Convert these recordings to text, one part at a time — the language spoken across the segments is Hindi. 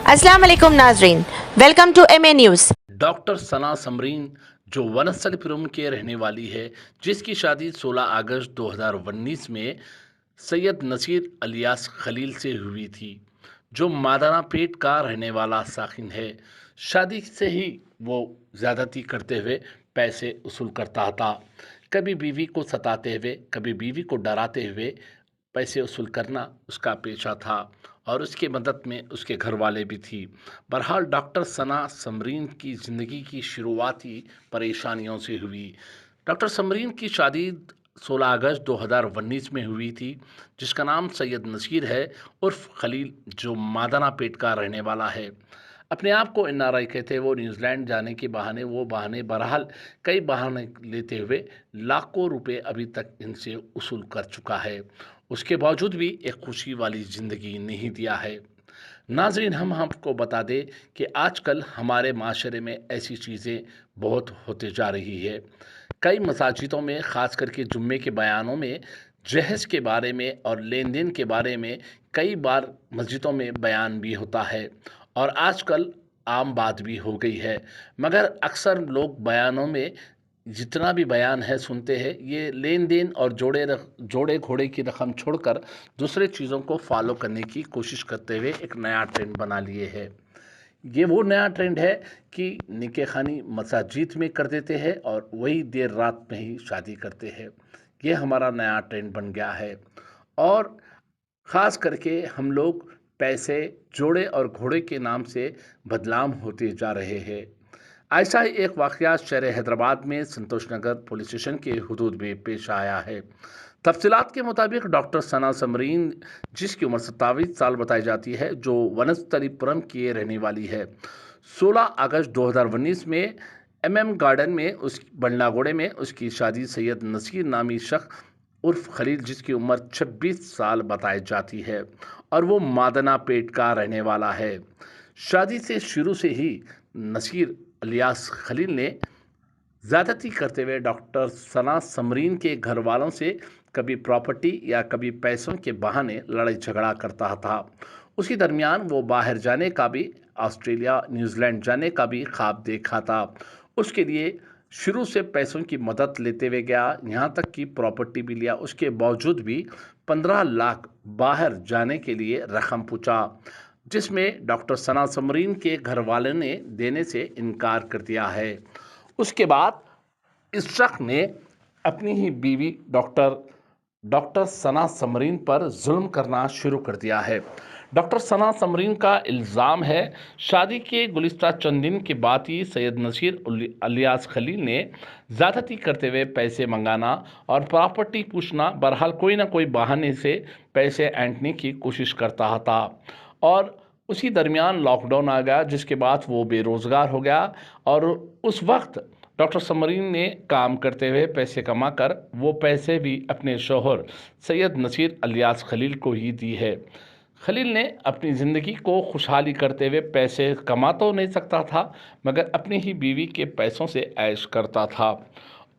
अस्सलाम वालेकुम नाजरीन, welcome to MA news. Doctor Sana Samreen जो वनस्थलीपुरम के रहने वाली है, जिसकी शादी 16 अगस्त 2019 में सैयद नसीर अलियास खलील से हुई थी, जो मादाना पेट का रहने वाला साकिन है। शादी से ही वो ज़्यादती करते हुए पैसे वसूल करता था। कभी बीवी को सताते हुए, कभी बीवी को डराते हुए पैसे वसूल करना उसका पेशा था और उसकी मदद में उसके घर वाले भी थी। बहरहाल डॉक्टर सना समरीन की ज़िंदगी की शुरुआत ही परेशानियों से हुई। डॉक्टर समरीन की शादी 16 अगस्त 2019 में हुई थी, जिसका नाम सैयद नसीर है उर्फ खलील, जो मादाना पेट का रहने वाला है। अपने आप को एनआरआई कहते हैं। वो न्यूजीलैंड जाने के बहाने बहरहाल कई बहाने लेते हुए लाखों रुपए अभी तक इनसे वसूल कर चुका है। उसके बावजूद भी एक खुशी वाली ज़िंदगी नहीं दिया है। नाज़रीन, हम आपको बता दें कि आजकल हमारे माशरे में ऐसी चीज़ें बहुत होते जा रही है। कई मसाजिदों में, ख़ास करके जुम्मे के बयानों में, जहेज़ के बारे में और लेन देन के बारे में कई बार मस्जिदों में बयान भी होता है और आजकल आम बात भी हो गई है। मगर अक्सर लोग बयानों में जितना भी बयान है सुनते हैं, ये लेन देन और जोड़े घोड़े की रकम छोड़कर दूसरे चीज़ों को फॉलो करने की कोशिश करते हुए एक नया ट्रेंड बना लिए है। ये वो नया ट्रेंड है कि निकाह खानी मसाजिद में कर देते हैं और वही देर रात में ही शादी करते हैं। ये हमारा नया ट्रेंड बन गया है और ख़ास करके हम लोग पैसे जोड़े और घोड़े के नाम से बदनाम होते जा रहे हैं। ऐसा ही एक वाक़या शहर हैदराबाद में संतोष नगर पुलिस स्टेशन के हुदूद में पेश आया है। तफसीलात के मुताबिक डॉक्टर सना समरीन, जिसकी उम्र 27 साल बताई जाती है, जो वनस्थलीपुरम की रहने वाली है, 16 अगस्त 2019 में एमएम गार्डन में उस बंडलागोड़े में उसकी शादी सैयद नसीर नामी शख्स उर्फ खलील, जिसकी उम्र 26 साल बताई जाती है और वो मादना पेट का रहने वाला है। शादी से शुरू से ही नसीर अलियास खलील ने ज़्यादती करते हुए डॉक्टर सना समरीन के घर वालों से कभी प्रॉपर्टी या कभी पैसों के बहाने लड़ाई झगड़ा करता था। उसी दरमियान वो बाहर जाने का भी, ऑस्ट्रेलिया न्यूजीलैंड जाने का भी ख्वाब देखा था। उसके लिए शुरू से पैसों की मदद लेते हुए गया, यहाँ तक कि प्रॉपर्टी भी लिया। उसके बावजूद भी 15 लाख बाहर जाने के लिए रकम पूछा, जिसमें डॉक्टर सना समरीन के घर वाले ने देने से इनकार कर दिया है। उसके बाद इस शख्स ने अपनी ही बीवी डॉक्टर डॉक्टर सना समरीन पर जुल्म करना शुरू कर दिया है। डॉक्टर सना समरीन का इल्ज़ाम है, शादी के गुलिस्ता चंद दिन के बाद ही सैयद नसीर अलियास खलील ने ज़्यादती करते हुए पैसे मंगाना और प्रॉपर्टी पूछना, बहरहाल कोई ना कोई बहाने से पैसे ऐंठने की कोशिश करता था। और उसी दरमियान लॉकडाउन आ गया, जिसके बाद वो बेरोज़गार हो गया और उस वक्त डॉक्टर समरीन ने काम करते हुए पैसे कमाकर वो पैसे भी अपने शौहर सैयद नसीर अलियास खलील को ही दी है। खलील ने अपनी ज़िंदगी को खुशहाली करते हुए पैसे कमा तो नहीं सकता था, मगर अपनी ही बीवी के पैसों से ऐश करता था।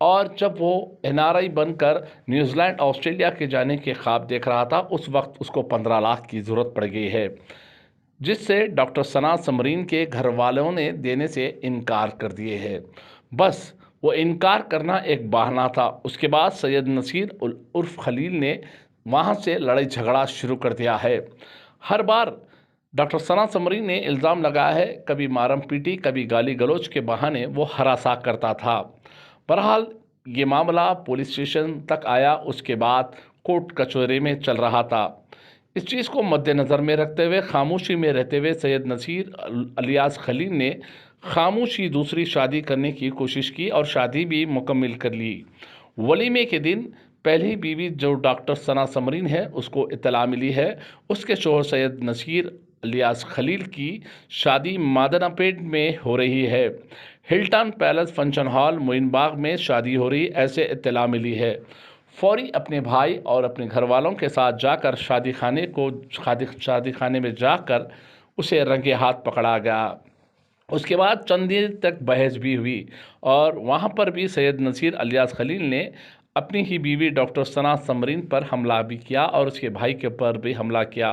और जब वो एनआरआई बनकर न्यूजीलैंड ऑस्ट्रेलिया के जाने के ख्वाब देख रहा था, उस वक्त उसको 15 लाख की ज़रूरत पड़ गई है, जिससे डॉक्टर सना समरीन के घर वालों ने देने से इनकार कर दिए है। बस वो इनकार करना एक बहाना था। उसके बाद सैयद नसीर उर्फ खलील ने वहाँ से लड़ाई झगड़ा शुरू कर दिया है। हर बार डॉक्टर सना समरीन ने इल्ज़ाम लगाया है, कभी मारम पीटी, कभी गाली गलौज के बहाने वो हरासा करता था। बहरहाल ये मामला पुलिस स्टेशन तक आया, उसके बाद कोर्ट कचहरी में चल रहा था। इस चीज़ को मद्देनज़र में रखते हुए, खामोशी में रहते हुए, सैयद नसीर अलियास खलील ने खामोशी दूसरी शादी करने की कोशिश की और शादी भी मुकम्मल कर ली। वलीमे के दिन पहली बीवी जो डॉक्टर सना समरीन है, उसको इत्तला मिली है उसके शोहर सैयद नसीर अलियास खलील की शादी मादनापेट में हो रही है। Hilton palace function hall Moinbagh में शादी हो रही, ऐसे इत्तला मिली है। फौरी अपने भाई और अपने घर वालों के साथ जाकर शादी खाने में जाकर उसे रंगे हाथ पकड़ा गया। उसके बाद चंद दिन तक बहस भी हुई और वहाँ पर भी सैयद नसीर अलियास खलील ने अपनी ही बीवी डॉक्टर सना समरीन पर हमला भी किया और उसके भाई के पर भी हमला किया।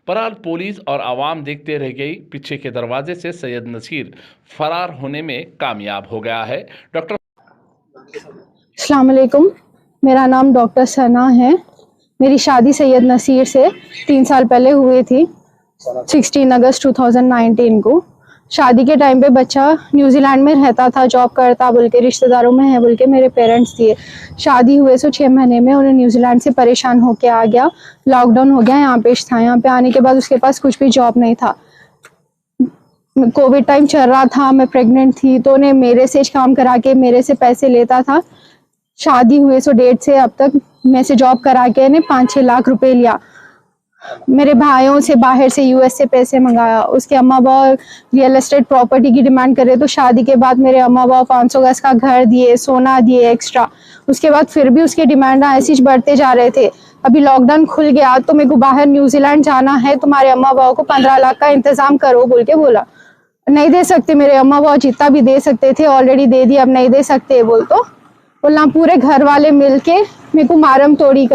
बहरहाल पुलिस और आवाम देखते रह गई। पीछे के दरवाजे से सैयद नसीर फरार होने में कामयाब हो गया है। डॉक्टर अस्सलाम वालेकुम, मेरा नाम डॉक्टर सना है। मेरी शादी सैयद नसीर से 3 साल पहले हुई थी, 16 अगस्त 2019 को। शादी के टाइम पे बच्चा न्यूजीलैंड में रहता था, जॉब करता बोल के, रिश्तेदारों में है बोल के मेरे पेरेंट्स दिए। शादी हुए 6 महीने में उन्हें न्यूजीलैंड से परेशान होके आ गया। लॉकडाउन हो गया, यहाँ पे था। यहाँ पे आने के बाद उसके पास कुछ भी जॉब नहीं था। कोविड टाइम चल रहा था, मैं प्रेग्नेंट थी, तो उन्हें मेरे से काम करा के मेरे से पैसे लेता था। शादी हुए 1.5 से अब तक मैं से जॉब करा के इन्हें 5-6 लाख रुपए लिया। मेरे भाइयों से बाहर से यूएस से पैसे मंगाया। उसके अम्मा बाप रियल एस्टेट प्रॉपर्टी की डिमांड करे, तो शादी के बाद मेरे अम्मा बाप 500 गज का घर दिए, सोना दिए एक्स्ट्रा। उसके बाद फिर भी उसके डिमांड ऐसे ही बढ़ते जा रहे थे। अभी लॉकडाउन खुल गया तो मेरे को बाहर न्यूजीलैंड जाना है, तुम्हारे अम्मा बाप को 15 लाख का इंतजाम करो बोल के बोला। नहीं दे सकते, मेरे अम्मा बाप जितना भी दे सकते थे ऑलरेडी दे दिया, अब नहीं दे सकते बोल। तो बोलना पूरे घर वाले मिलके मेरे को मारम तोड़ी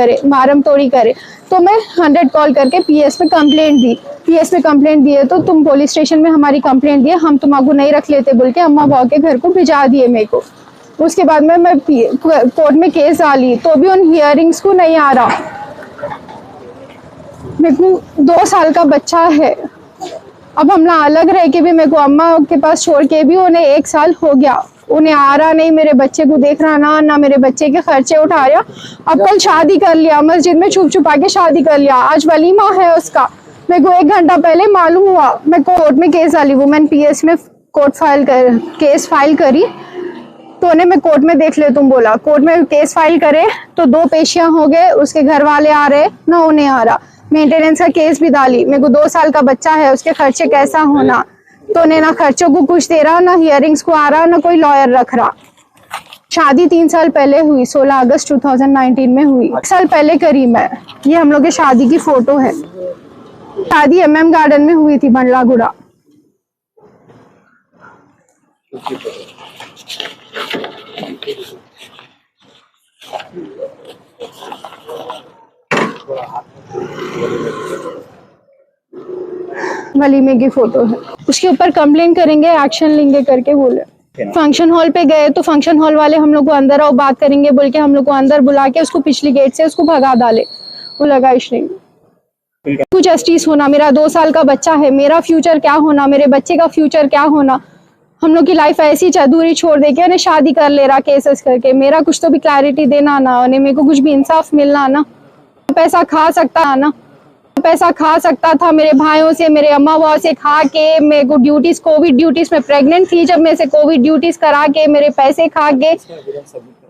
करे। तो मैं 100 कॉल करके पीएस में कंप्लेंट दी। पीएस में कंप्लेंट दिए तो तुम पुलिस स्टेशन में हमारी कंप्लेंट दिए, हम तुम्हारा नहीं रख लेते बोल के अम्मा बाप के घर को भिजा दिए मेरे को। उसके बाद में मैं कोर्ट में केस डाली, तो भी उन हियरिंग्स को नहीं आ रहा। मेरे को 2 साल का बच्चा है। अब हम ना अलग रह के भी मेरे को अम्मा के पास छोड़ के भी उन्हें 1 साल हो गया। उन्हें आ रहा नहीं, मेरे बच्चे को देख रहा ना मेरे बच्चे के खर्चे उठा रहा। अब कल शादी कर लिया, मस्जिद में छुपा के शादी कर लिया। आज वलीमा है उसका, मेरे को 1 घंटा पहले मालूम हुआ। मैं कोर्ट में केस डाली, वुमेन पीएस में केस फाइल करी। तो उन्हें मैं कोर्ट में देख ले तुम बोला। कोर्ट में केस फाइल करे तो 2 पेशियां हो गए, उसके घर वाले आ रहे ना उन्हें आ रहा। मेंटेनेंस का केस भी डाली। मेरे को 2 साल का बच्चा है, उसके खर्चे कैसा होना, तो उन्हें ना खर्चों को कुछ दे रहा, ना हियरिंग्स को आ रहा, ना कोई लॉयर रख रहा। शादी 3 साल पहले हुई, 16 अगस्त 2019 में हुई। 1 साल पहले करी मैं। ये हम लोग के शादी की फोटो है। शादी MM गार्डन में हुई थी, बंडलागुड़ा। वलीमे की फोटो है। उसके ऊपर कंप्लेन करेंगे, एक्शन लेंगे करके बोले। फंक्शन हॉल पे गए तो फंक्शन हॉल वाले हम लोग को अंदर आओ बात करेंगे बोल के हम लोग को अंदर बुला के उसको पिछली गेट से उसको भगा डाले। वो लगाइश नहीं। कुछ जस्टिस होना, मेरा 2 साल का बच्चा है, मेरा फ्यूचर क्या होना, मेरे बच्चे का फ्यूचर क्या होना। हम लोग की लाइफ ऐसी अधूरी छोड़ दे के उन्हें शादी कर ले रहा केसेस करके। मेरा कुछ तो भी क्लैरिटी देना ना, उन्हें मेरे को कुछ भी इंसाफ मिलना ना। पैसा खा सकता था मेरे भाइयों से, मेरे अम्मा बाप से खा के। मेरे को ड्यूटीज, कोविड ड्यूटीज में प्रेग्नेंट थी जब, मैं से कोविड ड्यूटीज करा के मेरे पैसे खा के।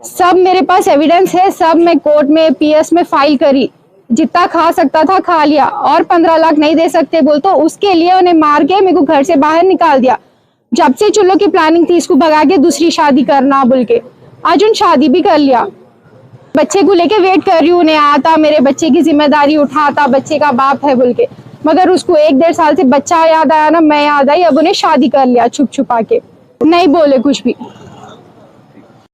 सब मेरे पास एविडेंस है, सब मैं कोर्ट में पीएस में फाइल करी। जितना खा सकता था खा लिया, और 15 लाख नहीं दे सकते बोल तो उसके लिए उन्हें मार के मेरे को घर से बाहर निकाल दिया। जब से चुल्लो की प्लानिंग थी इसको भगा के दूसरी शादी करना बोल के, आज उन शादी भी कर लिया। बच्चे को लेके वेट कर रही हूँ, उन्हें आता, मेरे बच्चे की जिम्मेदारी उठाता, बच्चे का बाप है बोल के। मगर उसको 1-1.5 साल से बच्चा याद आया ना, मैं याद आई, अब उन्हें शादी कर लिया छुपा के। नहीं बोले कुछ भी।